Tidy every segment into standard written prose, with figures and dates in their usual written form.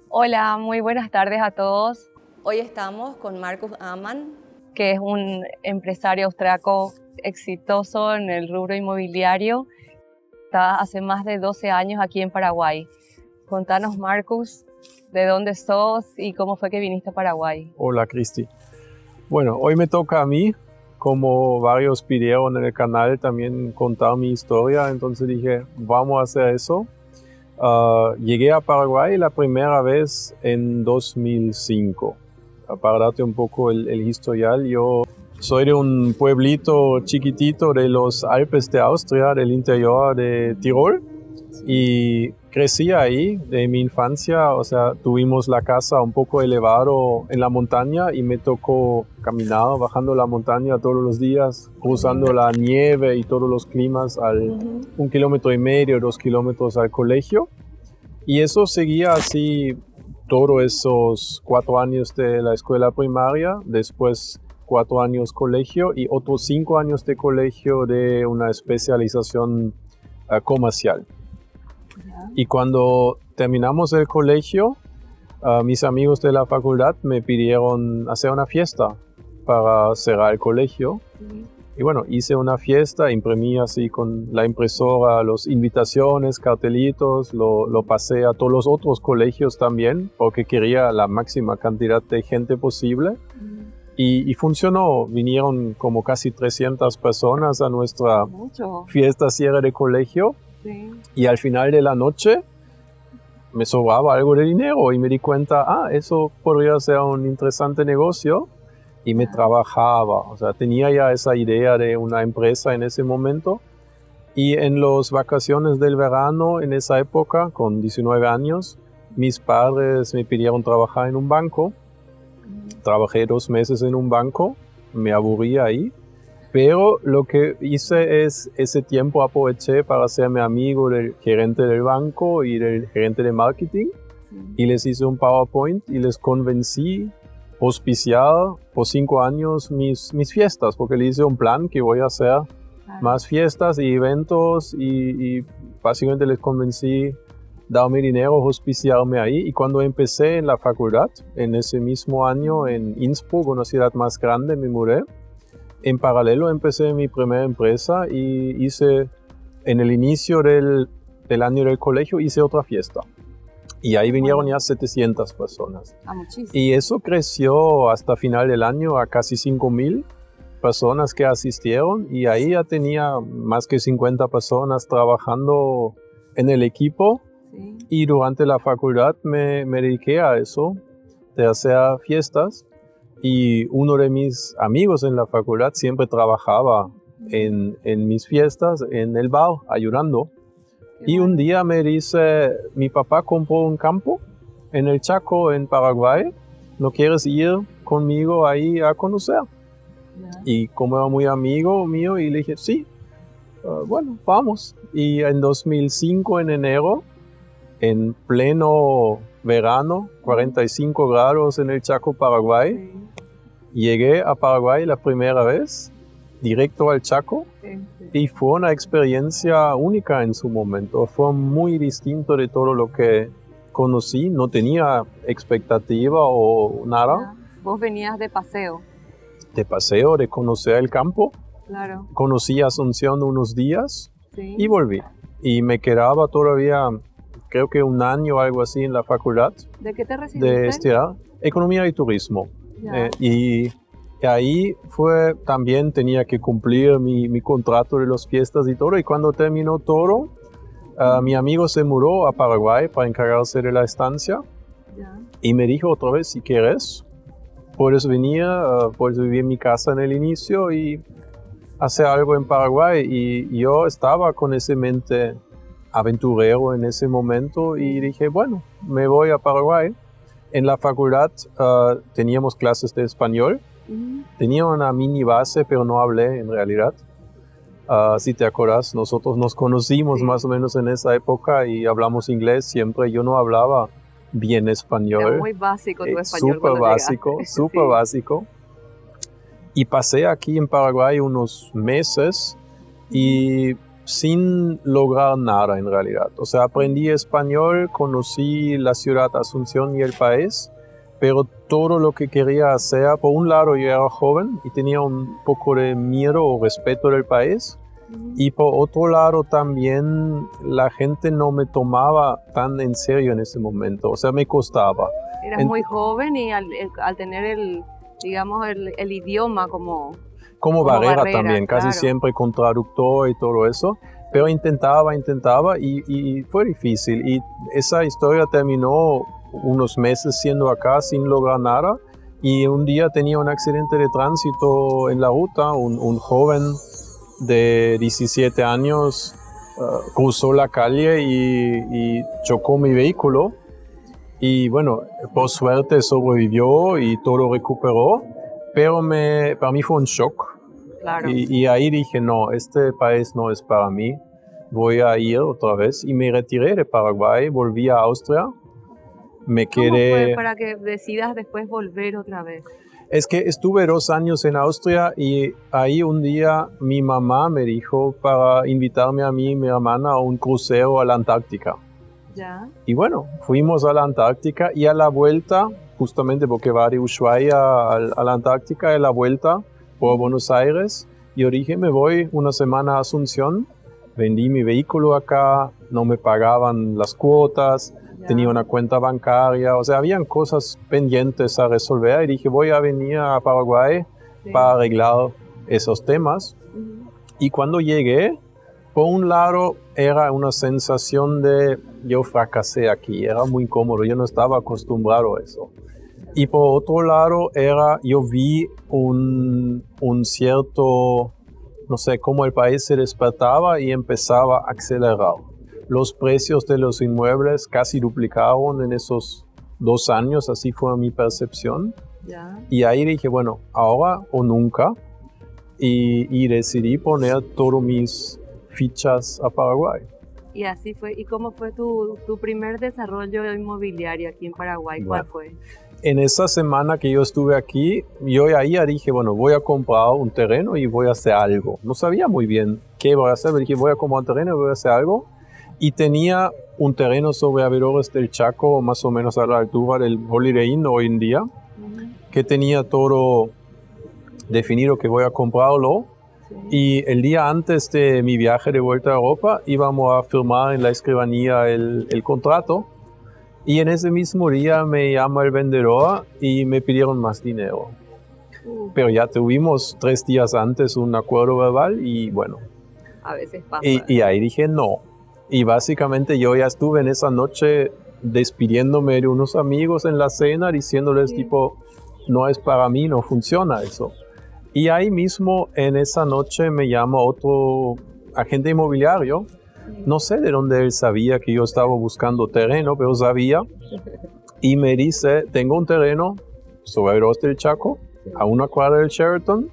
Hola, muy buenas tardes a todos, Hoy estamos con Marcus Amann. que es un empresario austriaco exitoso en el rubro inmobiliario. Está hace más de 12 años aquí en Paraguay. Contanos, Marcus, de dónde sos y cómo fue que viniste a Paraguay. Hola, Cristi. Bueno, hoy me toca a mí, como varios pidieron en el canal, también contar mi historia, entonces dije, vamos a hacer eso. Llegué a Paraguay la primera vez en 2005. Para darte un poco el historial, yo soy de un pueblito chiquitito de los Alpes de Austria, del interior de Tirol, y crecí ahí de mi infancia. O sea, tuvimos la casa un poco elevado en la montaña y me tocó caminar bajando la montaña todos los días, cruzando la nieve y todos los climas al 1,5 kilómetros, 2 kilómetros al colegio. Y eso seguía así todos esos 4 años de la escuela primaria, después 4 años colegio y otros 5 años de colegio de una especialización comercial. Y cuando terminamos el colegio, mis amigos de la facultad me pidieron hacer una fiesta para cerrar el colegio. Y bueno, hice una fiesta, imprimí así con la impresora las invitaciones, cartelitos, lo pasé a todos los otros colegios también, porque quería la máxima cantidad de gente posible. Y funcionó, vinieron como casi 300 personas a nuestra fiesta cierre de colegio. Sí. Y al final de la noche me sobraba algo de dinero y me di cuenta, eso podría ser un interesante negocio. Y me trabajaba, o sea, tenía ya esa idea de una empresa en ese momento. Y en las vacaciones del verano, en esa época, con 19 años, mis padres me pidieron trabajar en un banco. Trabajé 2 meses en un banco, me aburrí ahí. Pero lo que hice es, ese tiempo aproveché para hacerme amigo del gerente del banco y del gerente de marketing. Y les hice un PowerPoint y les convencí auspiciar por 5 años mis fiestas, porque le hice un plan que voy a hacer más fiestas y eventos y básicamente les convencí darme dinero, auspiciarme ahí. Y cuando empecé en la facultad, en ese mismo año en Innsbruck, una ciudad más grande, me mudé. En paralelo empecé mi primera empresa y hice, en el inicio del año del colegio, hice otra fiesta. Y ahí vinieron ya 700 personas. Muchísimo. Y eso creció hasta final del año a casi 5,000 personas que asistieron. Y ahí ya tenía más que 50 personas trabajando en el equipo. Sí. Y durante la facultad me dediqué a eso, de hacer fiestas. Y uno de mis amigos en la facultad siempre trabajaba en mis fiestas, en el bar, ayudando. Y un día me dice, mi papá compró un campo en el Chaco, en Paraguay, ¿no quieres ir conmigo ahí a conocer? Y como era muy amigo mío, y le dije, sí, bueno, vamos. Y en 2005, en enero, en pleno verano, 45 grados en el Chaco, Paraguay, llegué a Paraguay la primera vez, directo al Chaco. Y fue una experiencia única en su momento. Fue muy distinto de todo lo que conocí. No tenía expectativa o nada. Vos venías de paseo. De paseo, de conocer el campo. Claro. Conocí Asunción unos días y Sí. volví. Y me quedaba todavía, creo que 1 año o algo así en la facultad ¿De qué te recibiste? de estudiar Economía y Turismo. Ya. Y ahí fue, también tenía que cumplir mi contrato de las fiestas y todo. Y cuando terminó todo, mi amigo se mudó a Paraguay para encargarse de la estancia. Ya. Y me dijo otra vez, si quieres, puedes venir, puedes vivir en mi casa en el inicio y hacer algo en Paraguay. Y yo estaba con ese mente aventurero en ese momento y dije, bueno, me voy a Paraguay. En la facultad teníamos clases de español. Tenía una mini base, pero no hablé en realidad. Si te acuerdas, nosotros nos conocimos más o menos en esa época y hablamos inglés siempre. Yo no hablaba bien español. Era muy básico tu español. Súper básico, súper básico. Y pasé aquí en Paraguay unos meses y sin lograr nada en realidad. O sea, aprendí español, conocí la ciudad Asunción y el país, pero todo lo que quería hacer, por un lado yo era joven y tenía un poco de miedo o respeto del país, y por otro lado también la gente no me tomaba tan en serio en ese momento, o sea, me costaba. Eras muy joven y al tener digamos, el idioma como barrera también, claro. casi siempre con traductor y todo eso, pero intentaba y fue difícil. Y esa historia terminó unos meses siendo acá sin lograr nada, y un día tenía un accidente de tránsito en la ruta, un joven de 17 años cruzó la calle y chocó mi vehículo, y bueno, por suerte sobrevivió y todo recuperó, pero para mí fue un shock. Claro. Y ahí dije, no, este país no es para mí, voy a ir otra vez, y me retiré de Paraguay, volví a Austria, me quedé... ¿Cómo fue para que decidas después volver otra vez? Es que estuve 2 años en Austria, y ahí un día mi mamá me dijo para invitarme a mí y mi hermana a un crucero a la Antártica. ¿Ya? Y bueno, fuimos a la Antártica, y a la vuelta, justamente porque va de Ushuaia a la Antártica, a la vuelta por Buenos Aires, yo dije, me voy una semana a Asunción, vendí mi vehículo acá, no me pagaban las cuotas, tenía una cuenta bancaria, o sea, habían cosas pendientes a resolver, y dije, voy a venir a Paraguay para arreglar esos temas. Y cuando llegué, por un lado era una sensación de yo fracasé aquí, era muy incómodo, yo no estaba acostumbrado a eso. Y por otro lado yo vi un cierto, no sé, cómo el país se despertaba y empezaba a acelerar. Los precios de los inmuebles casi duplicaron en esos 2 años, así fue mi percepción. ¿Ya? Y ahí dije, bueno, ahora o nunca, y decidí poner todas mis fichas a Paraguay. Y así fue. ¿Y cómo fue tu primer desarrollo inmobiliario aquí en Paraguay? ¿Cuál fue? En esa semana que yo estuve aquí, yo ahí ya dije, bueno, voy a comprar un terreno y voy a hacer algo. No sabía muy bien qué voy a hacer, pero dije, voy a comprar un terreno y voy a hacer algo. Y tenía un terreno sobre Avedores del Chaco, más o menos a la altura del Holiday Inn hoy en día, que tenía todo definido que voy a comprarlo. Y el día antes de mi viaje de vuelta a Europa íbamos a firmar en la escribanía el contrato, y en ese mismo día me llama el vendedor y me pidieron más dinero. Pero ya tuvimos 3 días antes un acuerdo verbal, y bueno. A veces pasa. Y ahí dije no. Y básicamente yo ya estuve en esa noche despidiéndome de unos amigos en la cena, diciéndoles tipo, no es para mí, no funciona eso. Y ahí mismo, en esa noche, me llama otro agente inmobiliario. No sé de dónde él sabía que yo estaba buscando terreno, pero sabía. Y me dice, tengo un terreno sobre Avedores del Chaco, a 1 cuadra del Sheraton.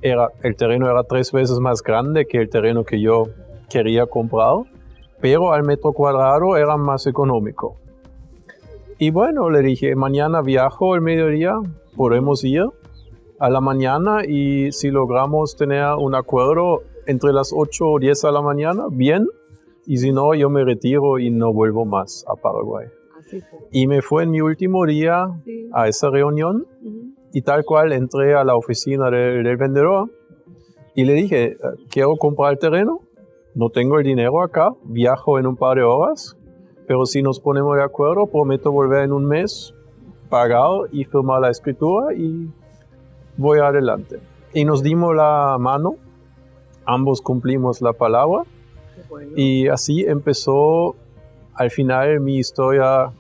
El terreno era 3 veces más grande que el terreno que yo quería comprar, pero al metro cuadrado era más económico. Y bueno, le dije, mañana viajo al mediodía, podemos ir a la mañana, y si logramos tener un acuerdo entre las 8 o 10 a la mañana, bien, y si no, yo me retiro y no vuelvo más a Paraguay. Así fue. Y me fue en mi último día a esa reunión, y tal cual entré a la oficina del vendedor y le dije, quiero comprar el terreno, no tengo el dinero acá, viajo en un par de horas, pero si nos ponemos de acuerdo, prometo volver en un mes, pagar y firmar la escritura, y voy adelante. Y nos dimos la mano, ambos cumplimos la palabra, y así empezó al final mi historia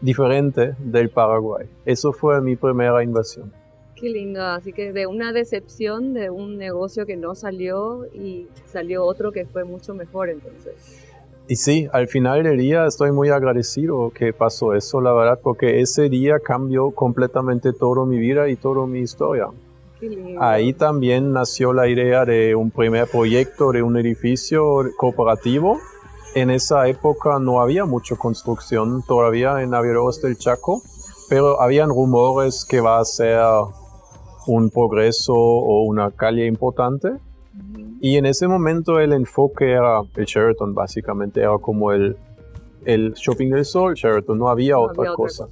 diferente del Paraguay. Eso fue mi primera invasión. Qué lindo, así que de una decepción de un negocio que no salió y salió otro que fue mucho mejor entonces. Y sí, al final del día estoy muy agradecido que pasó eso, la verdad, porque ese día cambió completamente toda mi vida y toda mi historia. Qué lindo. Ahí también nació la idea de un primer proyecto de un edificio cooperativo. En esa época no había mucha construcción todavía en Avedores del Chaco, pero habían rumores que va a ser un progreso o una calle importante. Y en ese momento el enfoque era el Sheraton, básicamente era como el Shopping del Sol, Sheraton, no había otra cosa.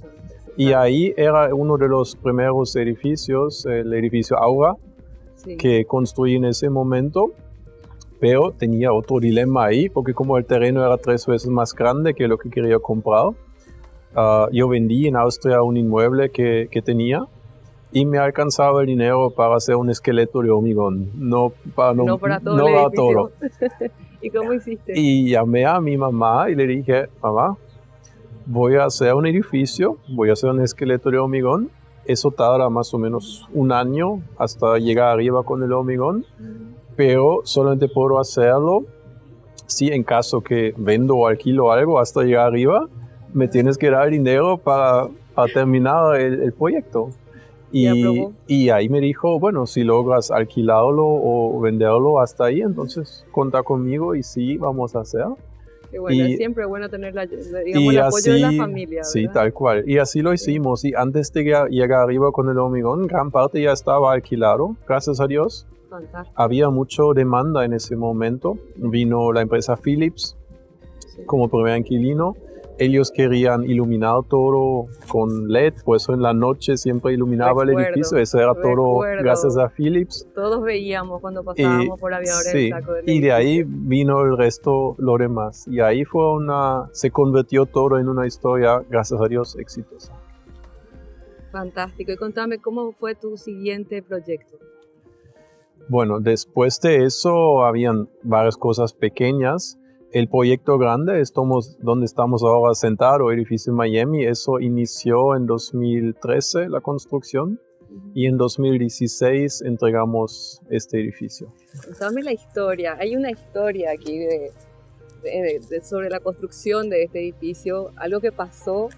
Y ahí era uno de los primeros edificios, el edificio Aura, Sí. que construí en ese momento, pero tenía otro dilema ahí, porque como el terreno era 3 veces más grande que lo que quería comprar, yo vendí en Austria un inmueble que tenía y me alcanzaba el dinero para hacer un esqueleto de hormigón, no para todo no el para edificio. todo. ¿Y cómo hiciste? Y llamé a mi mamá y le dije, mamá, voy a hacer un edificio, voy a hacer un esqueleto de hormigón. Eso tarda más o menos un año hasta llegar arriba con el hormigón, pero solamente puedo hacerlo si en caso que vendo o alquilo algo hasta llegar arriba, me tienes que dar dinero para terminar el proyecto. Y ahí me dijo, bueno, si logras alquilarlo o venderlo hasta ahí, entonces cuenta conmigo y sí, vamos a hacer. Qué bueno, Y- es siempre bueno tener digamos, Y el apoyo de la así, familia, sí, ¿verdad? tal cual. Y así lo hicimos. Y antes de llegar arriba con el hormigón, gran parte ya estaba alquilado, gracias a Dios. Fantástico. Había mucha demanda en ese momento. Vino la empresa Philips Sí. como primer inquilino. Ellos querían iluminar todo con LED, por eso en la noche siempre iluminaba el Recuerdo, edificio. Eso era todo recuerdo. gracias a Philips. Todos veíamos cuando Y, pasábamos por aviadores sí, el saco del y de ahí edificio. vino el resto, lo demás. Y ahí se convirtió todo en una historia, gracias a Dios, exitosa. Fantástico. Y contame, ¿cómo fue tu siguiente proyecto? Bueno, después de eso habían varias cosas pequeñas. El proyecto grande, donde estamos ahora sentados, edificio Miami, eso inició en 2013 la construcción y en 2016 entregamos este edificio. Contame la historia. Hay una historia aquí sobre la construcción de este edificio, algo que pasó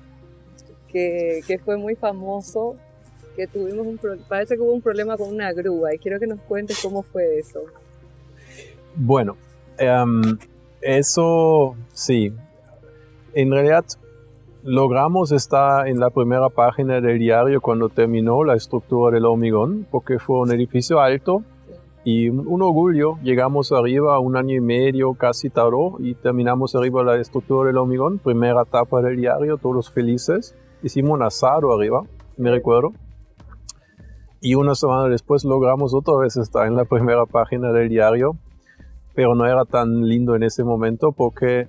que fue muy famoso, que parece que hubo un problema con una grúa y quiero que nos cuentes cómo fue eso. Bueno, eso sí, en realidad logramos estar en la primera página del diario cuando terminó la estructura del hormigón, porque fue un edificio alto y un orgullo. Llegamos arriba 1 año y medio, casi tardó, y terminamos arriba la estructura del hormigón, primera etapa del diario, todos felices. Hicimos un asado arriba, me recuerdo. Y una semana después logramos otra vez estar en la primera página del diario, pero no era tan lindo en ese momento porque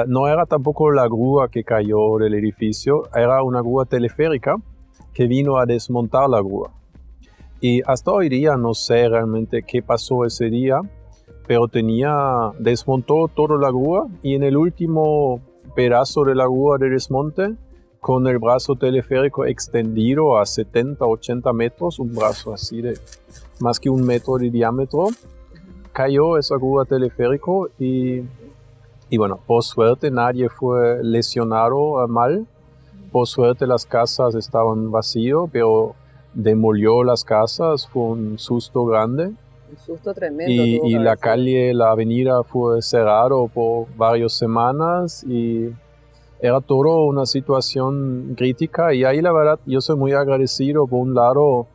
no era tampoco la grúa que cayó del edificio, era una grúa teleférica que vino a desmontar la grúa. Y hasta hoy día no sé realmente qué pasó ese día, pero desmontó toda la grúa y en el último pedazo de la grúa de desmonte, con el brazo teleférico extendido a 70, 80 metros, un brazo así de más que 1 metro de diámetro, cayó esa grúa teleférico y bueno, por suerte nadie fue lesionado mal. Por suerte las casas estaban vacías, pero demolió las casas, fue un susto grande. Un susto tremendo. Y la calle, la avenida fue cerrado por varias semanas y era todo una situación crítica. Y ahí la verdad yo soy muy agradecido. Por un lado,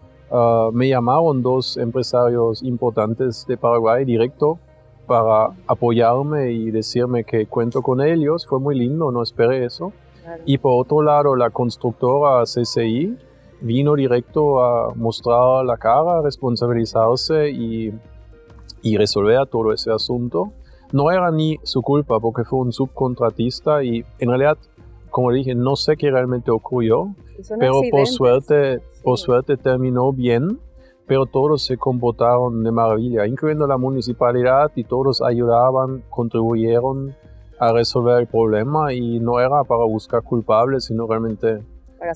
me llamaron 2 empresarios importantes de Paraguay directo para apoyarme y decirme que cuento con ellos. Fue muy lindo, no esperé eso. Claro. Y por otro lado, la constructora CCI vino directo a mostrar la cara, responsabilizarse y resolver todo ese asunto. No era ni su culpa porque fue un subcontratista y en realidad, como dije, no sé qué realmente ocurrió, pero por suerte terminó bien, pero todos se comportaron de maravilla, incluyendo la municipalidad, y todos ayudaban, contribuyeron a resolver el problema y no era para buscar culpables, sino realmente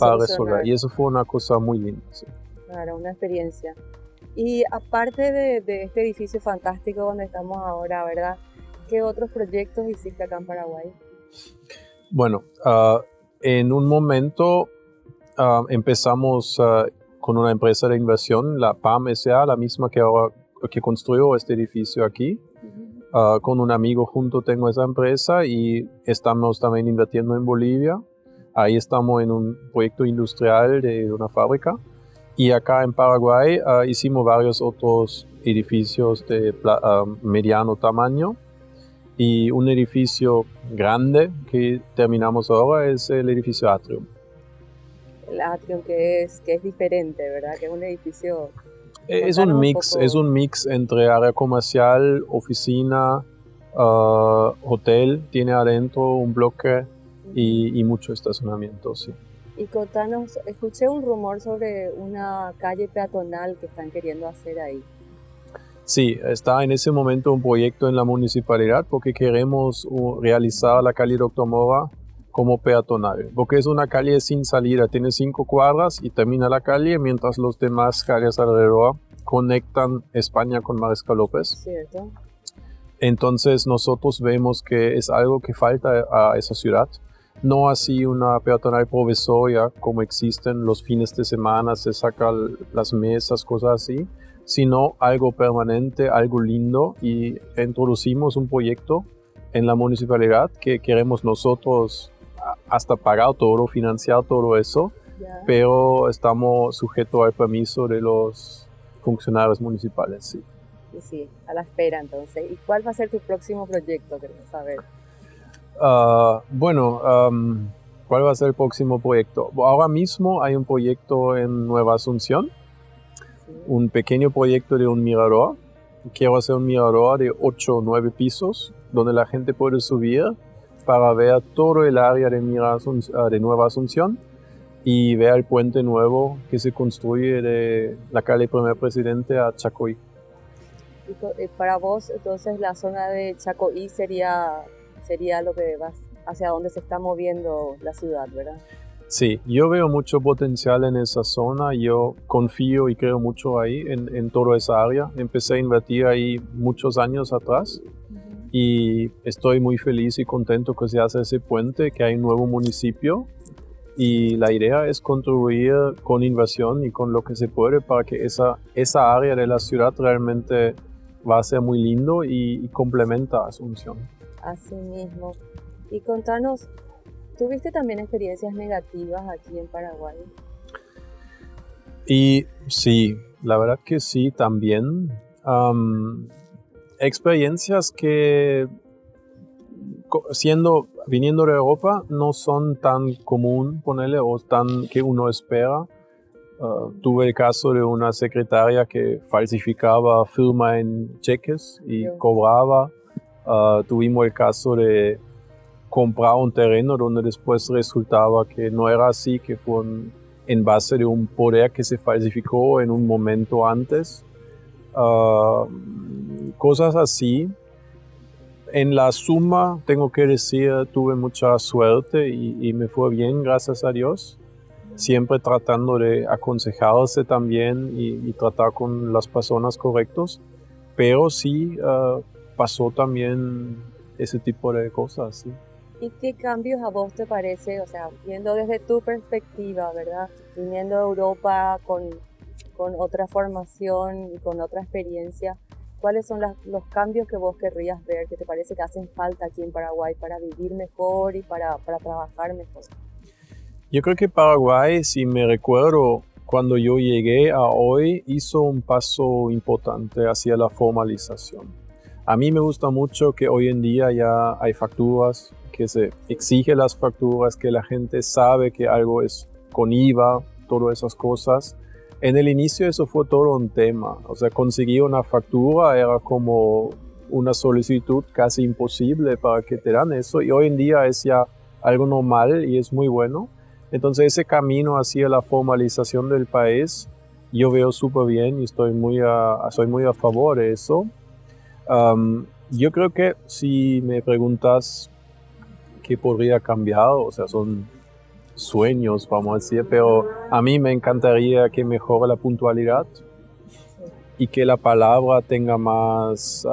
para resolver. Y eso fue una cosa muy linda. Sí. Claro, una experiencia. Y aparte de este edificio fantástico donde estamos ahora, ¿verdad? ¿Qué otros proyectos hiciste acá en Paraguay? Bueno, en un momento empezamos con una empresa de inversión, la PAM S.A., la misma que construyó este edificio aquí. Con un amigo junto tengo esa empresa y estamos también invirtiendo en Bolivia. Ahí estamos en un proyecto industrial de una fábrica. Y acá en Paraguay hicimos varios otros edificios de mediano tamaño. Y un edificio grande que terminamos ahora es el edificio Atrium. El Atrium que es diferente, ¿verdad? Que es un edificio... Es Contanos un mix entre área comercial, oficina, hotel, tiene adentro un bloque y mucho estacionamiento, sí. Y contanos, escuché un rumor sobre una calle peatonal que están queriendo hacer ahí. Sí, está en ese momento un proyecto en la municipalidad porque queremos realizar la calle Doctor Mora como peatonal, porque es una calle sin salida, tiene 5 cuadras y termina la calle, mientras los demás calles alrededor conectan España con Mariscal López. ¿Cierto? Entonces nosotros vemos que es algo que falta a esa ciudad. No así una peatonal provisoria como existen los fines de semana, se sacan las mesas, cosas así, sino algo permanente, algo lindo, y introducimos un proyecto en la municipalidad que queremos nosotros hasta pagar todo, financiar todo eso, pero estamos sujetos al permiso de los funcionarios municipales, sí. Sí, a la espera entonces. ¿Y cuál va a ser tu próximo proyecto? Queremos saber. ¿Cuál va a ser el próximo proyecto? Ahora mismo hay un proyecto en Nueva Asunción, un pequeño proyecto de un mirador. Quiero hacer un mirador de 8 o 9 pisos, donde la gente puede subir para ver todo el área de Nueva Asunción y ver el puente nuevo que se construye de la calle Primer Presidente a Chacoí. Y para vos, entonces, la zona de Chacoí sería lo que vas, hacia donde se está moviendo la ciudad, ¿verdad? Sí, yo veo mucho potencial en esa zona, yo confío y creo mucho ahí, en toda esa área. Empecé a invertir ahí muchos años atrás y estoy muy feliz y contento que se hace ese puente, que hay un nuevo municipio y la idea es contribuir con inversión y con lo que se puede para que esa área de la ciudad realmente va a ser muy lindo y complementa a Asunción. Así mismo. Y contanos, ¿tuviste también experiencias negativas aquí en Paraguay? Y sí, la verdad que sí, también. Experiencias que viniendo de Europa no son tan común, ponerle, o tan que uno espera. Tuve el caso de una secretaria que falsificaba firma en cheques y cobraba. Tuvimos el caso de comprar un terreno donde después resultaba que no era así, que fue en base de un poder que se falsificó en un momento antes. Cosas así. En la suma, tengo que decir, tuve mucha suerte y me fue bien, gracias a Dios. Siempre tratando de aconsejarse también y tratar con las personas correctas. Pero sí pasó también ese tipo de cosas, sí. ¿Y qué cambios a vos te parece, o sea, viendo desde tu perspectiva, ¿verdad? Viniendo de Europa con otra formación y con otra experiencia, ¿cuáles son los cambios que vos querrías ver, que te parece que hacen falta aquí en Paraguay para vivir mejor y para trabajar mejor? Yo creo que Paraguay, si me recuerdo, cuando yo llegué a hoy, hizo un paso importante hacia la formalización. A mí me gusta mucho que hoy en día ya hay facturas, que se exige las facturas, que la gente sabe que algo es con IVA, todas esas cosas. En el inicio eso fue todo un tema, o sea, conseguir una factura era como una solicitud casi imposible para que te dan eso, y hoy en día es ya algo normal y es muy bueno. Entonces ese camino hacia la formalización del país yo veo súper bien y soy muy a favor de eso. Yo creo que si me preguntas qué podría cambiar, o sea, son sueños, vamos a decir, pero a mí me encantaría que mejore la puntualidad y que la palabra tenga más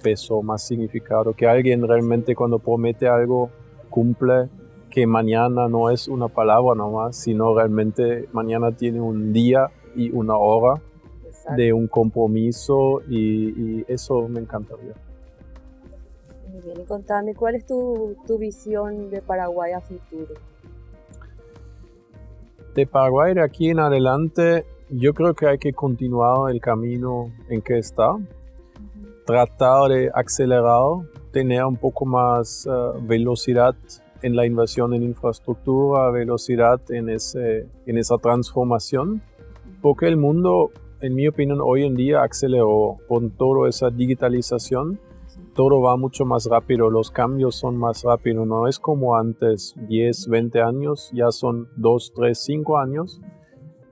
peso, más significado, que alguien realmente cuando promete algo cumple, que mañana no es una palabra nomás, sino realmente mañana tiene un día y una hora de un compromiso y eso me encantaría. Muy bien, y contame, ¿cuál es tu visión de Paraguay a futuro? De Paraguay de aquí en adelante, yo creo que hay que continuar el camino en que está, tratar de acelerar, tener un poco más velocidad en la inversión en infraestructura, velocidad en esa transformación, porque el mundo, en mi opinión, hoy en día aceleró con toda esa digitalización. Todo va mucho más rápido, los cambios son más rápidos, no es como antes, 10, 20 años, ya son 2, 3, 5 años.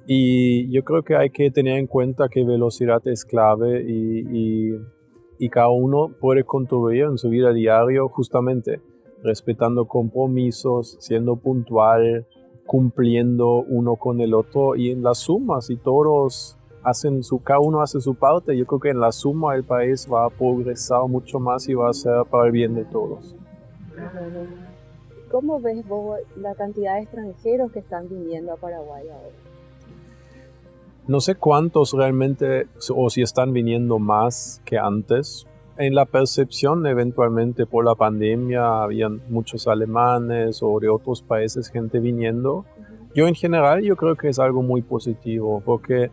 Y yo creo que hay que tener en cuenta que velocidad es clave y cada uno puede contribuir en su vida diaria justamente respetando compromisos, siendo puntual, cumpliendo uno con el otro y en la suma, si todos cada uno hace su parte, yo creo que en la suma el país va a progresar mucho más y va a ser para el bien de todos. ¿Cómo ves vos la cantidad de extranjeros que están viniendo a Paraguay ahora? No sé cuántos realmente, o si están viniendo más que antes. En la percepción, eventualmente por la pandemia, habían muchos alemanes o de otros países gente viniendo. Yo en general, yo creo que es algo muy positivo, porque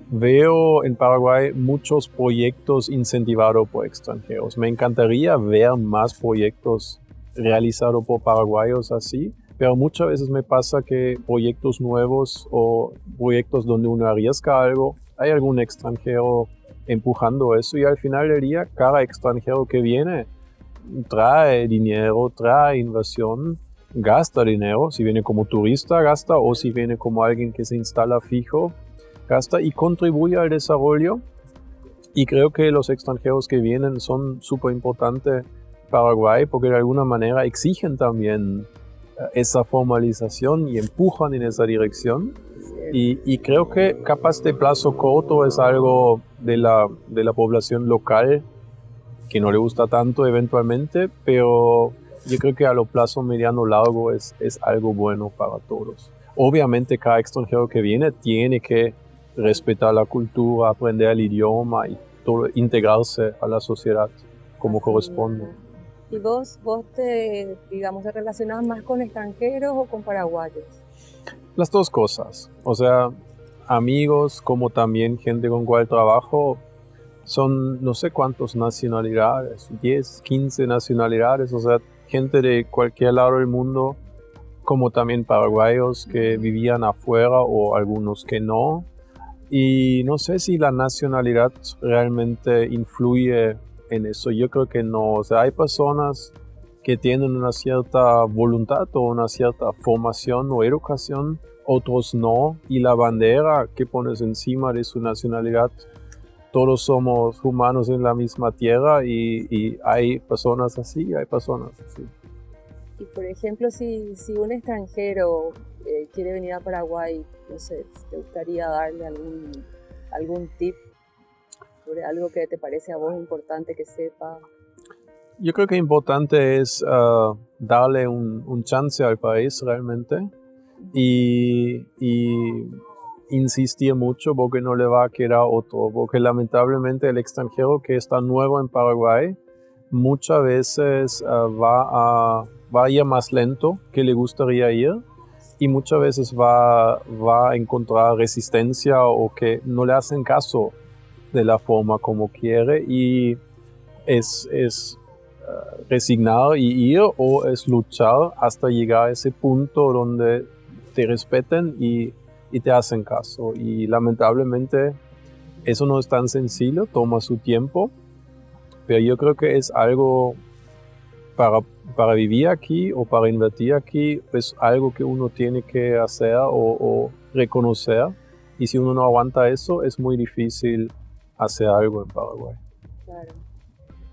veo en Paraguay muchos proyectos incentivados por extranjeros. Me encantaría ver más proyectos realizados por paraguayos así, pero muchas veces me pasa que proyectos nuevos o proyectos donde uno arriesga algo, hay algún extranjero empujando eso y al final del día cada extranjero que viene trae dinero, trae inversión, gasta dinero, si viene como turista gasta o si viene como alguien que se instala fijo, gasta y contribuye al desarrollo y creo que los extranjeros que vienen son súper importantes para Paraguay porque de alguna manera exigen también esa formalización y empujan en esa dirección. Y creo que capaz de plazo corto es algo de la población local que no le gusta tanto eventualmente, pero yo creo que a lo plazo mediano largo es algo bueno para todos. Obviamente cada extranjero que viene tiene que respetar la cultura, aprender el idioma y todo, integrarse a la sociedad como corresponde. ¿Y vos te relacionás más con extranjeros o con paraguayos? Las dos cosas, o sea, amigos como también gente con cual trabajo, son no sé cuántas nacionalidades, 10, 15 nacionalidades, o sea, gente de cualquier lado del mundo, como también paraguayos que vivían afuera o algunos que no. Y no sé si la nacionalidad realmente influye en eso, yo creo que no, o sea, hay personas que tienen una cierta voluntad o una cierta formación o educación, otros no, y la bandera que pones encima de su nacionalidad, todos somos humanos en la misma tierra y hay personas así, hay personas así. Y por ejemplo, si un extranjero quiere venir a Paraguay, no sé, ¿te gustaría darle algún tip sobre algo que te parece a vos importante que sepa? Yo creo que importante es darle un chance al país realmente y insistir mucho porque no le va a quedar otro, porque lamentablemente el extranjero que está nuevo en Paraguay muchas veces va a ir más lento que le gustaría ir y muchas veces va a encontrar resistencia o que no le hacen caso de la forma como quiere y es resignar y ir o es luchar hasta llegar a ese punto donde te respeten y te hacen caso. Y lamentablemente eso no es tan sencillo, toma su tiempo, pero yo creo que es algo para vivir aquí o para invertir aquí, es algo que uno tiene que hacer o reconocer. Y si uno no aguanta eso, es muy difícil hacer algo en Paraguay. Claro.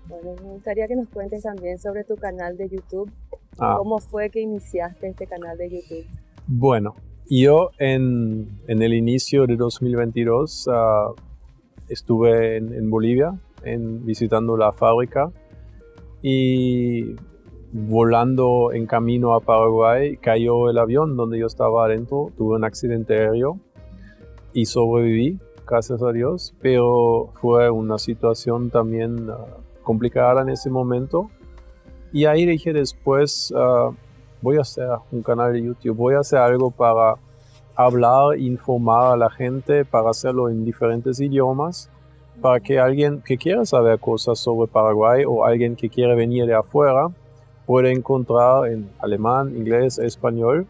Bueno, me gustaría que nos cuentes también sobre tu canal de YouTube. ¿Cómo fue que iniciaste este canal de YouTube? Bueno, yo en el inicio de 2022 estuve en Bolivia visitando la fábrica y volando en camino a Paraguay cayó el avión donde yo estaba adentro, tuve un accidente aéreo y sobreviví, gracias a Dios, pero fue una situación también complicada en ese momento y ahí dije después voy a hacer un canal de YouTube, voy a hacer algo para hablar, informar a la gente para hacerlo en diferentes idiomas, para que alguien que quiera saber cosas sobre Paraguay o alguien que quiere venir de afuera pueda encontrar en alemán, inglés, español,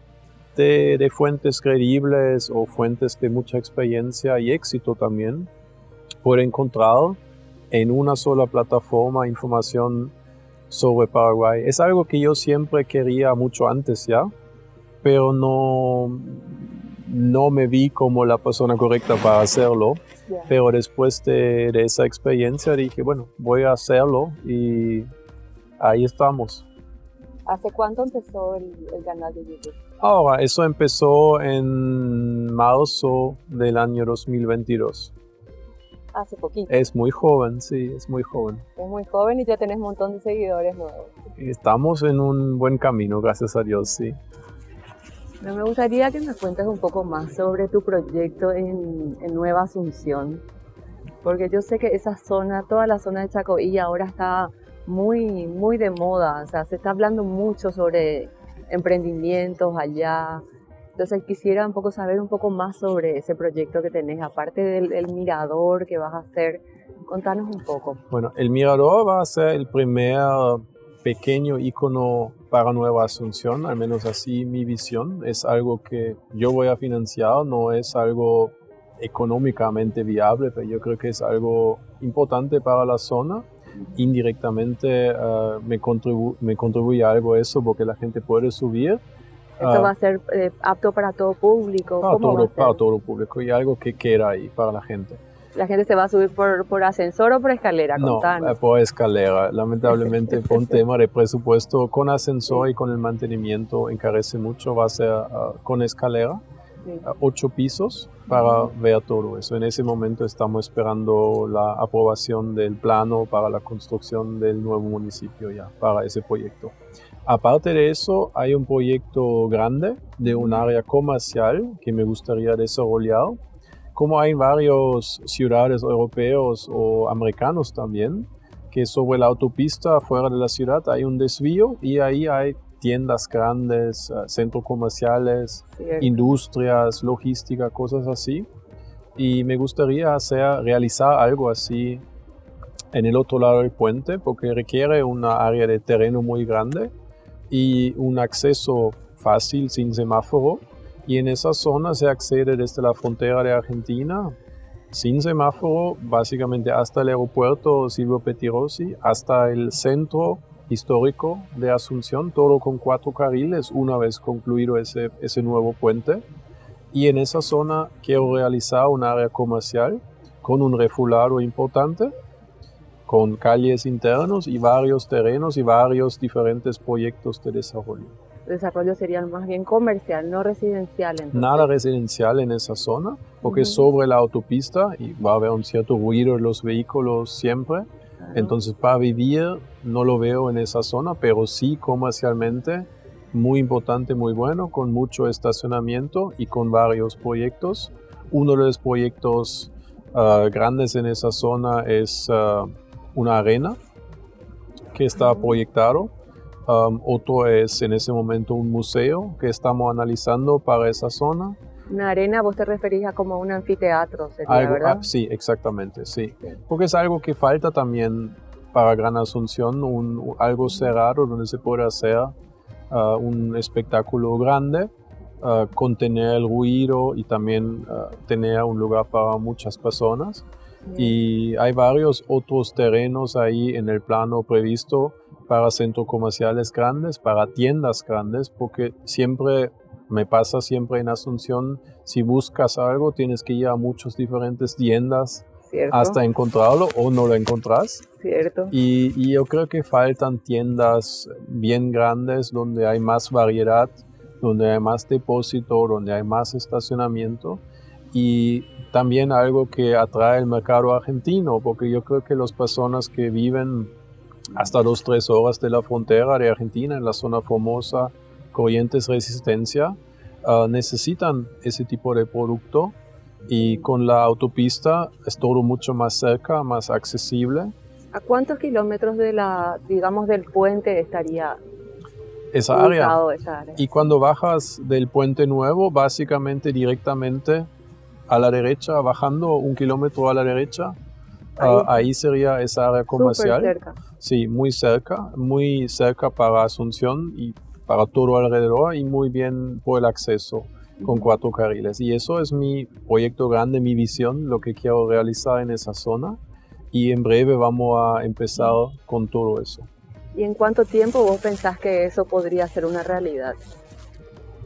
de fuentes creíbles o fuentes de mucha experiencia y éxito también, puede encontrar en una sola plataforma información sobre Paraguay. Es algo que yo siempre quería mucho antes ya, pero no me vi como la persona correcta para hacerlo. Yeah. Pero después de esa experiencia dije, bueno, voy a hacerlo y ahí estamos. ¿Hace cuánto empezó el canal de YouTube? Ahora, eso empezó en marzo del año 2022. Hace poquito. Es muy joven, sí, es muy joven. Es muy joven y ya tenés un montón de seguidores nuevos. Estamos en un buen camino, gracias a Dios, sí. Me gustaría que me cuentes un poco más sobre tu proyecto en Nueva Asunción, porque yo sé que esa zona, toda la zona de Chacoí ahora está muy, muy de moda, o sea, se está hablando mucho sobre emprendimientos allá. Entonces quisiera un poco saber un poco más sobre ese proyecto que tenés, aparte del mirador que vas a hacer. Contanos un poco. Bueno, el mirador va a ser el primer pequeño icono para Nueva Asunción, al menos así mi visión. Es algo que yo voy a financiar, no es algo económicamente viable, pero yo creo que es algo importante para la zona. Indirectamente me contribuye algo eso porque la gente puede subir. ¿Eso va a ser apto para todo público? Para todo público y algo que queda ahí para la gente. ¿La gente se va a subir por ascensor o por escalera? Contanos. No, por escalera. Lamentablemente, por un tema de presupuesto, con ascensor y con el mantenimiento encarece mucho. Va a ser con escalera, 8 pisos para ver todo eso. En ese momento estamos esperando la aprobación del plano para la construcción del nuevo municipio ya, para ese proyecto. Aparte de eso, hay un proyecto grande de un área comercial que me gustaría desarrollar. Como hay en varias ciudades europeos o americanos también, que sobre la autopista fuera de la ciudad hay un desvío y ahí hay tiendas grandes, centros comerciales, industrias, logística, cosas así. Y me gustaría realizar algo así en el otro lado del puente porque requiere una área de terreno muy grande y un acceso fácil sin semáforo. Y en esa zona se accede desde la frontera de Argentina, sin semáforo, básicamente hasta el aeropuerto Silvio Pettirossi, hasta el centro histórico de Asunción, todo con 4 carriles, una vez concluido ese nuevo puente. Y en esa zona quiero realizar un área comercial con un refulado importante, con calles internos y varios terrenos y varios diferentes proyectos de desarrollo. El desarrollo sería más bien comercial, no residencial. Entonces. Nada residencial en esa zona, porque es sobre la autopista y va a haber un cierto ruido de los vehículos siempre. Entonces, para vivir no lo veo en esa zona, pero sí comercialmente muy importante, muy bueno, con mucho estacionamiento y con varios proyectos. Uno de los proyectos grandes en esa zona es una arena que está proyectado. Otro es en ese momento un museo que estamos analizando para esa zona. Una arena, vos te referís a como un anfiteatro, sería, ¿verdad? Sí, exactamente, sí. Porque es algo que falta también para Gran Asunción, algo cerrado donde se puede hacer un espectáculo grande, contener el ruido y también tener un lugar para muchas personas. Y hay varios otros terrenos ahí en el plano previsto para centros comerciales grandes, para tiendas grandes, porque me pasa siempre en Asunción, si buscas algo tienes que ir a muchas diferentes tiendas. ¿Cierto? Hasta encontrarlo o no lo encontrás. Cierto. Y yo creo que faltan tiendas bien grandes donde hay más variedad, donde hay más depósito, donde hay más estacionamiento y también algo que atrae el mercado argentino, porque yo creo que las personas que viven hasta 2-3 horas de la frontera de Argentina, en la zona Formosa, Corrientes, Resistencia, necesitan ese tipo de producto y con la autopista es todo mucho más cerca, más accesible. ¿A cuántos kilómetros del puente estaría esa área. ubicado esa área. Y cuando bajas del puente nuevo, básicamente directamente a la derecha, bajando 1 kilómetro a la derecha, ahí sería esa área comercial. Súper cerca. Sí, muy cerca para Asunción y para todo alrededor y muy bien por el acceso con 4 carriles. Y eso es mi proyecto grande, mi visión, lo que quiero realizar en esa zona. Y en breve vamos a empezar con todo eso. ¿Y en cuánto tiempo vos pensás que eso podría ser una realidad?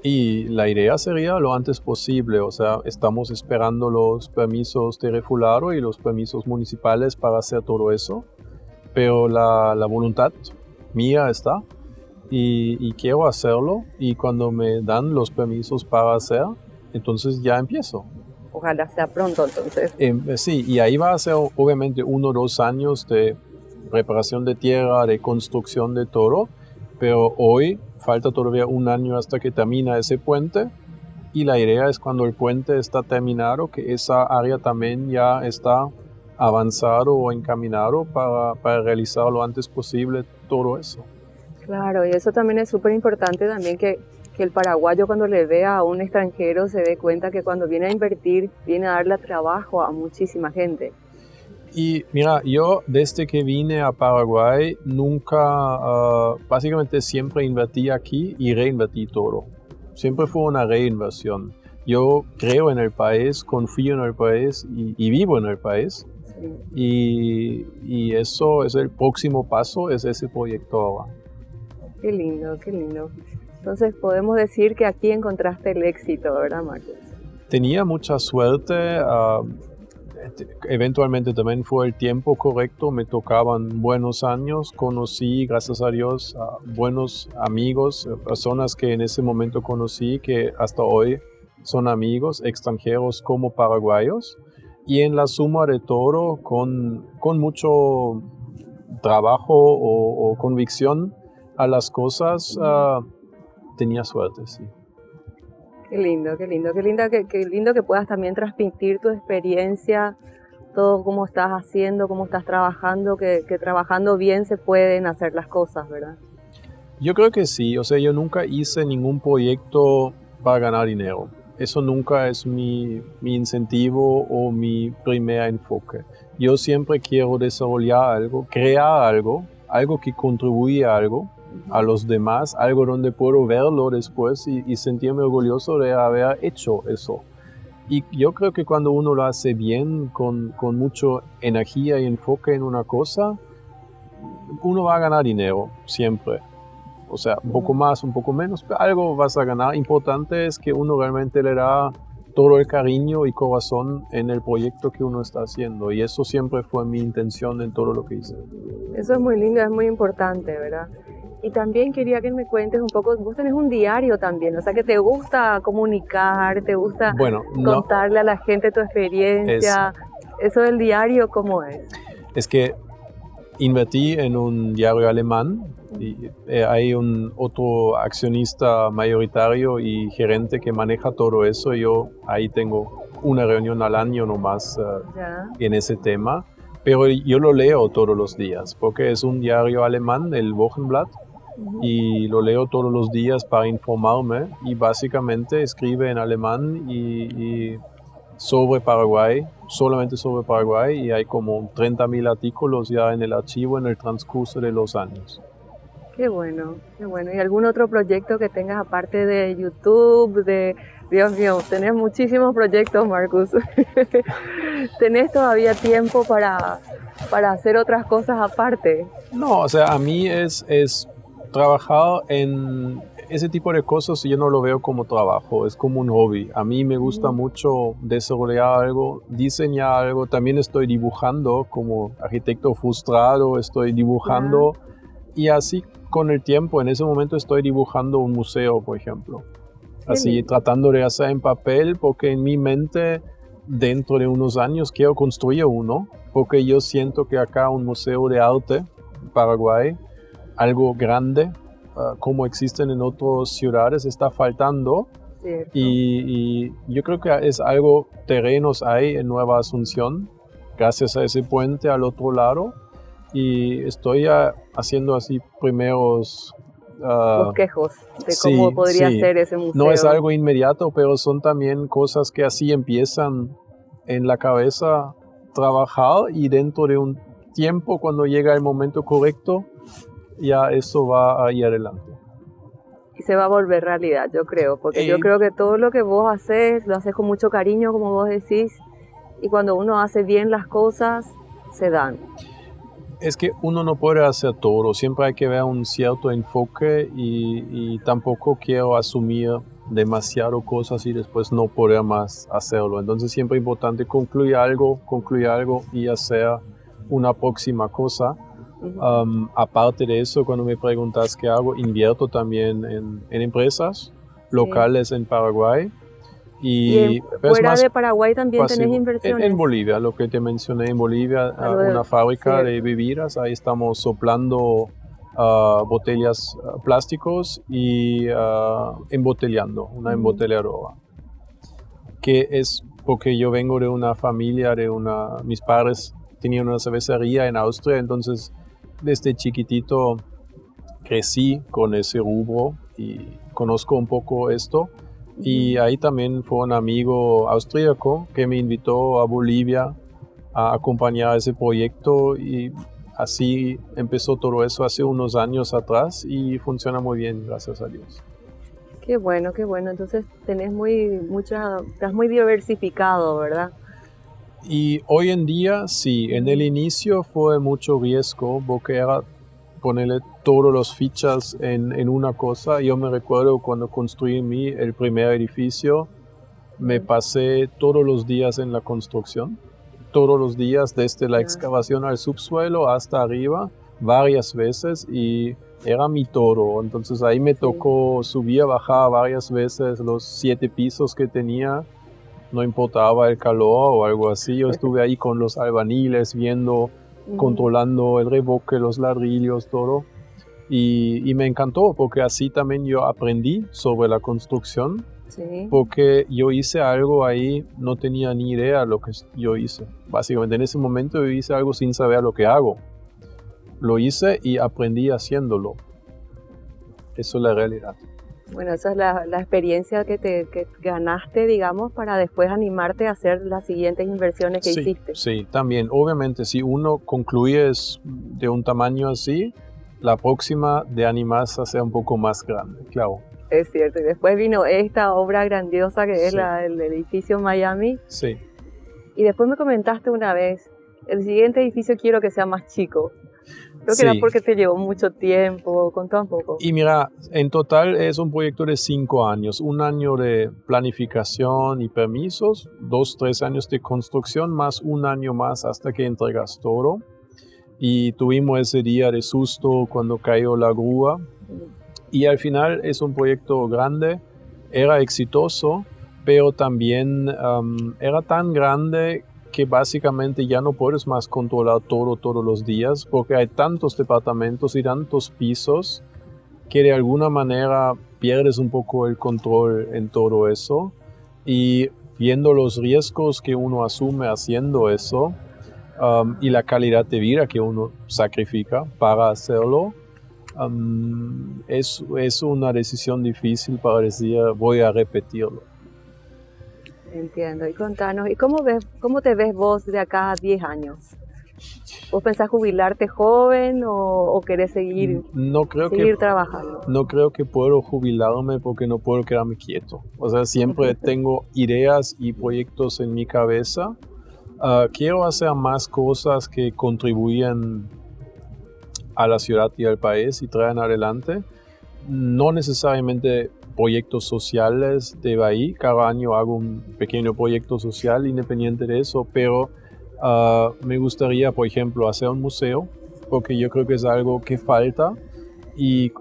Y la idea sería lo antes posible, o sea, estamos esperando los permisos de refulado y los permisos municipales para hacer todo eso, pero la voluntad mía está y quiero hacerlo, y cuando me dan los permisos para hacer, entonces ya empiezo. Ojalá sea pronto entonces. Sí, y ahí va a ser obviamente 1 o 2 años de preparación de tierra, de construcción de todo, pero hoy falta todavía 1 año hasta que termina ese puente, y la idea es cuando el puente está terminado, que esa área también ya está avanzado o encaminado para realizar lo antes posible todo eso. Claro, y eso también es súper importante también que el paraguayo cuando le vea a un extranjero se dé cuenta que cuando viene a invertir, viene a darle trabajo a muchísima gente. Y mira, yo desde que vine a Paraguay nunca, básicamente siempre invertí aquí y reinvertí todo. Siempre fue una reinversión. Yo creo en el país, confío en el país y vivo en el país. Sí. Y eso es el próximo paso, es ese proyecto ahora. Qué lindo, qué lindo. Entonces podemos decir que aquí encontraste el éxito, ¿verdad, Marcos? Tenía mucha suerte. Eventualmente también fue el tiempo correcto, me tocaban buenos años, conocí, gracias a Dios, a buenos amigos, personas que en ese momento conocí, que hasta hoy son amigos, extranjeros como paraguayos, y en la suma de todo, con mucho trabajo o convicción a las cosas, tenía suerte, sí. Qué lindo, qué lindo, qué lindo que puedas también transmitir tu experiencia, todo cómo estás haciendo, cómo estás trabajando, que trabajando bien se pueden hacer las cosas, ¿verdad? Yo creo que sí, o sea, yo nunca hice ningún proyecto para ganar dinero. Eso nunca es mi incentivo o mi primer enfoque. Yo siempre quiero desarrollar algo, crear algo que contribuye a algo, a los demás, algo donde puedo verlo después y sentirme orgulloso de haber hecho eso. Y yo creo que cuando uno lo hace bien, con mucha energía y enfoque en una cosa, uno va a ganar dinero, siempre. O sea, un poco más, un poco menos, pero algo vas a ganar. Importante es que uno realmente le da todo el cariño y corazón en el proyecto que uno está haciendo. Y eso siempre fue mi intención en todo lo que hice. Eso es muy lindo, es muy importante, ¿verdad? Y también quería que me cuentes un poco, vos tenés un diario también, o sea que te gusta comunicar, te gusta contarle a la gente tu experiencia. ¿Eso del diario cómo es? Es que invertí en un diario alemán y hay un otro accionista mayoritario y gerente que maneja todo eso. Yo ahí tengo una reunión al año nomás en ese tema, pero yo lo leo todos los días porque es un diario alemán, el Wochenblatt, y lo leo todos los días para informarme y básicamente escribe en alemán y sobre Paraguay, solamente sobre Paraguay, y hay como 30.000 artículos ya en el archivo en el transcurso de los años. Qué bueno, qué bueno. ¿Y algún otro proyecto que tengas aparte de YouTube, Dios mío, tenés muchísimos proyectos, Marcus? ¿Tenés todavía tiempo para hacer otras cosas aparte? No, o sea, a mí es trabajar en ese tipo de cosas. Yo no lo veo como trabajo, es como un hobby. A mí me gusta mucho desarrollar algo, diseñar algo. También estoy dibujando como arquitecto frustrado, estoy dibujando y así con el tiempo. En ese momento estoy dibujando un museo, por ejemplo. Así tratando de hacer en papel porque en mi mente dentro de unos años quiero construir uno porque yo siento que acá un museo de arte en Paraguay, algo grande, como existen en otras ciudades, está faltando. Y yo creo que es algo, terrenos hay en Nueva Asunción, gracias a ese puente al otro lado, y estoy haciendo así primeros bosquejos de sí, cómo podría sí. ser ese museo. No es algo inmediato, pero son también cosas que así empiezan en la cabeza trabajar y dentro de un tiempo, cuando llega el momento correcto, ya eso va ahí adelante. Y se va a volver realidad, yo creo, porque yo creo que todo lo que vos haces, lo haces con mucho cariño, como vos decís, y cuando uno hace bien las cosas, se dan. Es que uno no puede hacer todo, siempre hay que ver un cierto enfoque y tampoco quiero asumir demasiado cosas y después no poder más hacerlo. Entonces siempre es importante concluir algo y hacer una próxima cosa. Aparte de eso, cuando me preguntas qué hago, invierto también en empresas locales en Paraguay. Y fuera de Paraguay también tenés inversiones. En Bolivia, lo que te mencioné en Bolivia, una fábrica de bebidas, ahí estamos soplando botellas plásticos y embotellando, una embotelladora. Que es porque yo vengo de una familia, mis padres tenían una cervecería en Austria, entonces desde chiquitito crecí con ese rubro y conozco un poco esto. Y ahí también fue un amigo austríaco que me invitó a Bolivia a acompañar ese proyecto y así empezó todo eso hace unos años atrás y funciona muy bien, gracias a Dios. Qué bueno, qué bueno. Entonces estás muy diversificado, ¿verdad? Y hoy en día sí, en el inicio fue mucho riesgo porque era ponerle todos los fichas en una cosa. Yo me recuerdo cuando construí el primer edificio, me pasé todos los días en la construcción, todos los días desde la excavación al subsuelo hasta arriba, varias veces y era mi todo. Entonces ahí me tocó subir, bajar varias veces los 7 pisos que tenía, no importaba el calor o algo así. Yo estuve ahí con los albañiles viendo, controlando el revoque, los ladrillos, todo. Y me encantó porque así también yo aprendí sobre la construcción. Sí. Porque yo hice algo ahí, no tenía ni idea de lo que yo hice. Básicamente en ese momento yo hice algo sin saber lo que hago. Lo hice y aprendí haciéndolo. Eso es la realidad. Bueno, esa es la experiencia que ganaste, digamos, para después animarte a hacer las siguientes inversiones que hiciste. Sí, también. Obviamente, si uno concluye de un tamaño así, la próxima de animarse a ser un poco más grande, claro. Es cierto. Y después vino esta obra grandiosa que es el edificio Miami. Sí. Y después me comentaste una vez, el siguiente edificio quiero que sea más chico. Creo que era porque te llevó mucho tiempo, contá un poco. Y mira, en total es un proyecto de 5 años, 1 año de planificación y permisos, 2, 3 años de construcción, más 1 año más hasta que entregas todo. Y tuvimos ese día de susto cuando cayó la grúa. Y al final es un proyecto grande, era exitoso, pero también era tan grande que básicamente ya no puedes más controlar todo todos los días porque hay tantos departamentos y tantos pisos que de alguna manera pierdes un poco el control en todo eso y viendo los riesgos que uno asume haciendo eso y la calidad de vida que uno sacrifica para hacerlo, es una decisión difícil para decir voy a repetirlo. Entiendo. Y contanos, ¿y cómo te ves vos de acá a 10 años? ¿Vos pensás jubilarte joven o querés seguir trabajando? No creo que puedo jubilarme porque no puedo quedarme quieto. O sea, siempre tengo ideas y proyectos en mi cabeza. Quiero hacer más cosas que contribuyen a la ciudad y al país y traen adelante. No necesariamente proyectos sociales de Bahía. Cada año hago un pequeño proyecto social independiente de eso, pero me gustaría, por ejemplo, hacer un museo, porque yo creo que es algo que falta,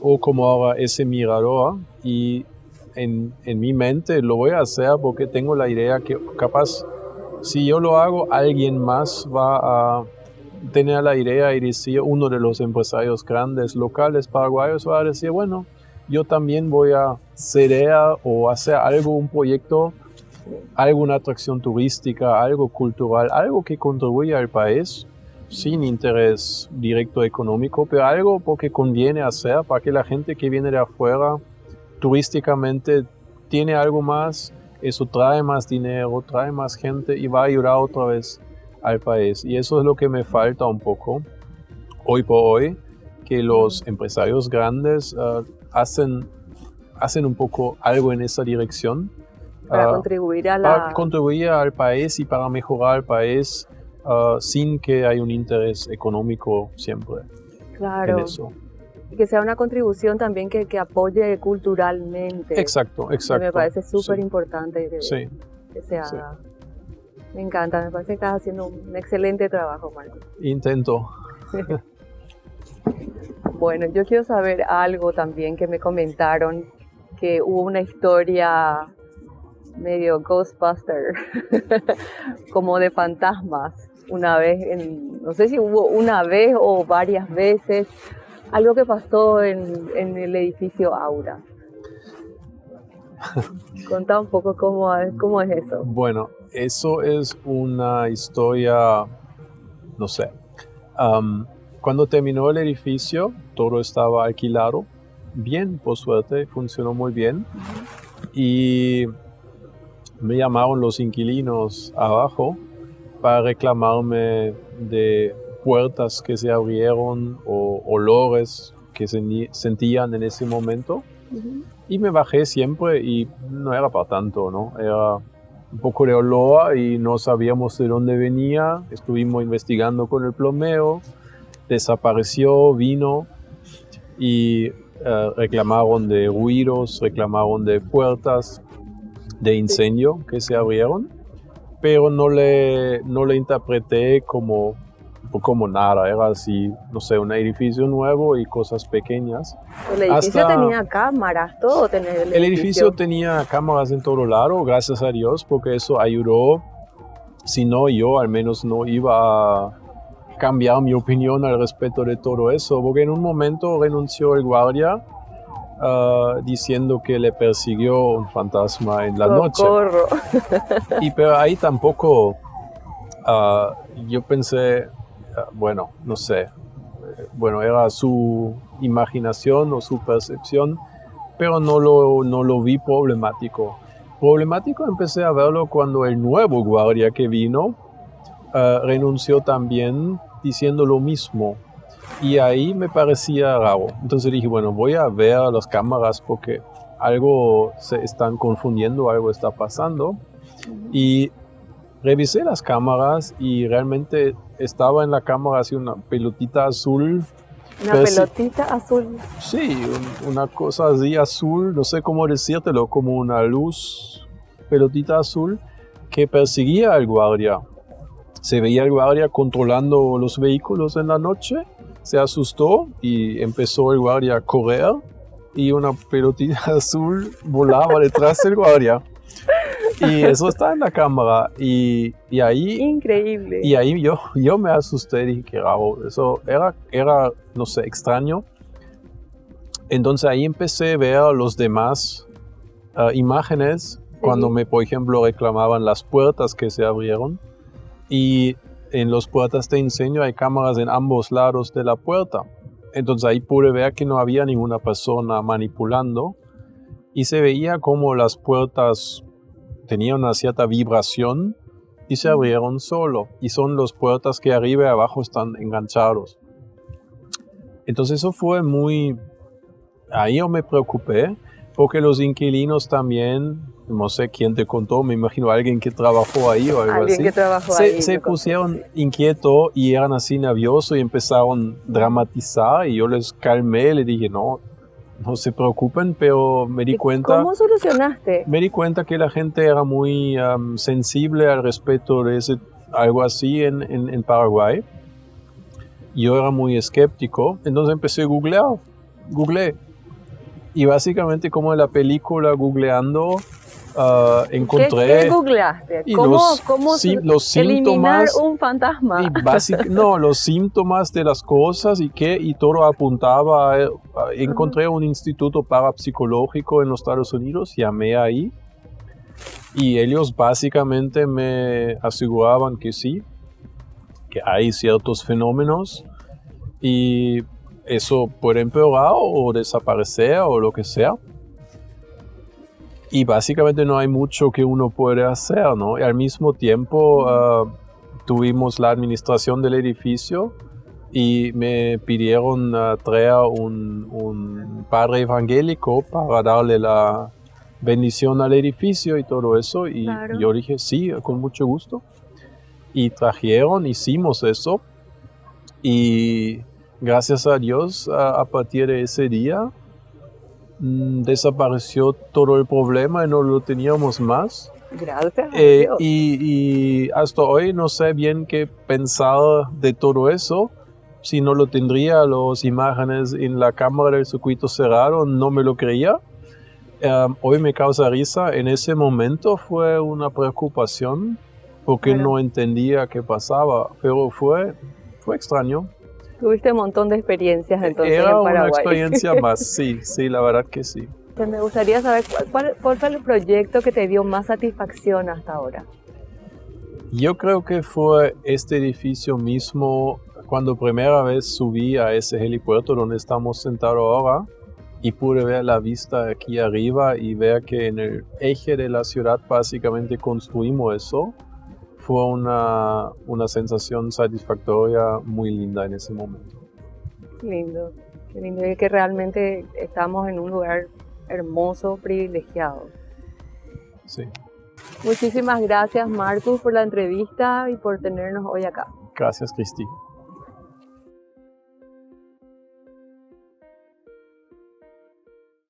o como ahora ese mirador, y en mi mente lo voy a hacer porque tengo la idea que capaz, si yo lo hago, alguien más va a tener la idea y decir, uno de los empresarios grandes locales paraguayos va a decir, bueno, yo también voy a ceder o hacer algo, un proyecto, alguna atracción turística, algo cultural, algo que contribuya al país sin interés directo económico, pero algo porque conviene hacer para que la gente que viene de afuera turísticamente tiene algo más, eso trae más dinero, trae más gente y va a ayudar otra vez al país. Y eso es lo que me falta un poco hoy por hoy, que los empresarios grandes hacen un poco algo en esa dirección. Para contribuir a para contribuir al país y para mejorar el país sin que haya un interés económico siempre claro. en eso. Y que sea una contribución también que apoye culturalmente. Exacto. Me parece súper importante que se haga. Sí. Me encanta, me parece que estás haciendo un excelente trabajo, Marco. Intento. Bueno, yo quiero saber algo también que me comentaron, que hubo una historia medio Ghostbuster, como de fantasmas, una vez, no sé si hubo una vez o varias veces, algo que pasó en el edificio Aura. Contá un poco cómo es eso. Bueno, eso es una historia, no sé. Cuando terminó el edificio, todo estaba alquilado. Bien, por suerte, funcionó muy bien. Y me llamaron los inquilinos abajo para reclamarme de puertas que se abrieron o olores que sentían en ese momento. Y me bajé siempre y no era para tanto, ¿no? Era un poco de olor y no sabíamos de dónde venía. Estuvimos investigando con el plomero, desapareció, vino y reclamaron de ruidos, reclamaron de puertas de incendio que se abrieron, pero no le interpreté como nada, era así, no sé, un edificio nuevo y cosas pequeñas. ¿El edificio tenía cámaras, todo tenía el edificio tenía cámaras en todo lado, gracias a Dios, porque eso ayudó. Si no, yo al menos no iba a cambiar mi opinión al respecto de todo eso, porque en un momento renunció el guardia diciendo que le persiguió un fantasma en la noche. Pero ahí tampoco yo pensé, bueno, no sé, bueno, era su imaginación o su percepción, pero no lo vi problemático. Problemático empecé a verlo cuando el nuevo guardia que vino renunció también diciendo lo mismo. Y ahí me parecía raro. Entonces dije, bueno, voy a ver las cámaras porque algo se están confundiendo, algo está pasando. Y revisé las cámaras y realmente estaba en la cámara así una pelotita azul. ¿Una pelotita azul? Sí, una cosa así azul, no sé cómo decírtelo, como una luz, pelotita azul que perseguía al guardia. Se veía el guardia controlando los vehículos en la noche. Se asustó y empezó el guardia a correr y una pelotita azul volaba detrás del guardia. Y eso está en la cámara y ahí... Increíble. Y ahí yo me asusté y dije, qué raro. Eso era, no sé, extraño. Entonces ahí empecé a ver los demás imágenes cuando por ejemplo, reclamaban las puertas que se abrieron. Y en las puertas de incendio hay cámaras en ambos lados de la puerta. Entonces ahí pude ver que no había ninguna persona manipulando y se veía como las puertas tenían una cierta vibración y se abrieron solo. Y son las puertas que arriba y abajo están enganchados. Entonces eso fue muy... Ahí yo me preocupé porque los inquilinos también, no sé quién te contó, me imagino alguien que trabajó ahí o algo así. Que trabajó ahí. Se pusieron inquietos y eran así nerviosos y empezaron a dramatizar y yo les calmé, les dije no se preocupen, pero me di cuenta... ¿Cómo solucionaste? Me di cuenta que la gente era muy sensible al respecto de algo así en Paraguay. Yo era muy escéptico, entonces empecé a googleé. Y básicamente como en la película googleando encontré... ¿Qué googleaste? ¿Cómo los eliminar síntomas, un fantasma? Los síntomas de las cosas y todo apuntaba. Encontré un instituto parapsicológico en los Estados Unidos, llamé ahí y ellos básicamente me aseguraban que sí, que hay ciertos fenómenos y eso puede empeorar o desaparecer o lo que sea. Y básicamente no hay mucho que uno puede hacer, ¿no? Y al mismo tiempo tuvimos la administración del edificio y me pidieron traer un padre evangélico para darle la bendición al edificio y todo eso. Y Claro. yo dije, sí, con mucho gusto. Y trajeron, hicimos eso. Y gracias a Dios, a partir de ese día, desapareció todo el problema y no lo teníamos más. Gracias a Dios. Y hasta hoy no sé bien qué pensar de todo eso. Si no lo tendría, las imágenes en la cámara del circuito cerrado, no me lo creía. Hoy me causa risa. En ese momento fue una preocupación porque Claro. no entendía qué pasaba, pero fue extraño. Tuviste un montón de experiencias entonces Era en una Paraguay. experiencia más, sí, la verdad que sí. Me gustaría saber cuál fue el proyecto que te dio más satisfacción hasta ahora. Yo creo que fue este edificio mismo, cuando primera vez subí a ese helipuerto donde estamos sentados ahora y pude ver la vista aquí arriba y ver que en el eje de la ciudad básicamente construimos eso. Fue una sensación satisfactoria muy linda en ese momento. Lindo, qué lindo. Y que realmente estamos en un lugar hermoso, privilegiado. Sí. Muchísimas gracias, Marcus, por la entrevista y por tenernos hoy acá. Gracias, Cristi.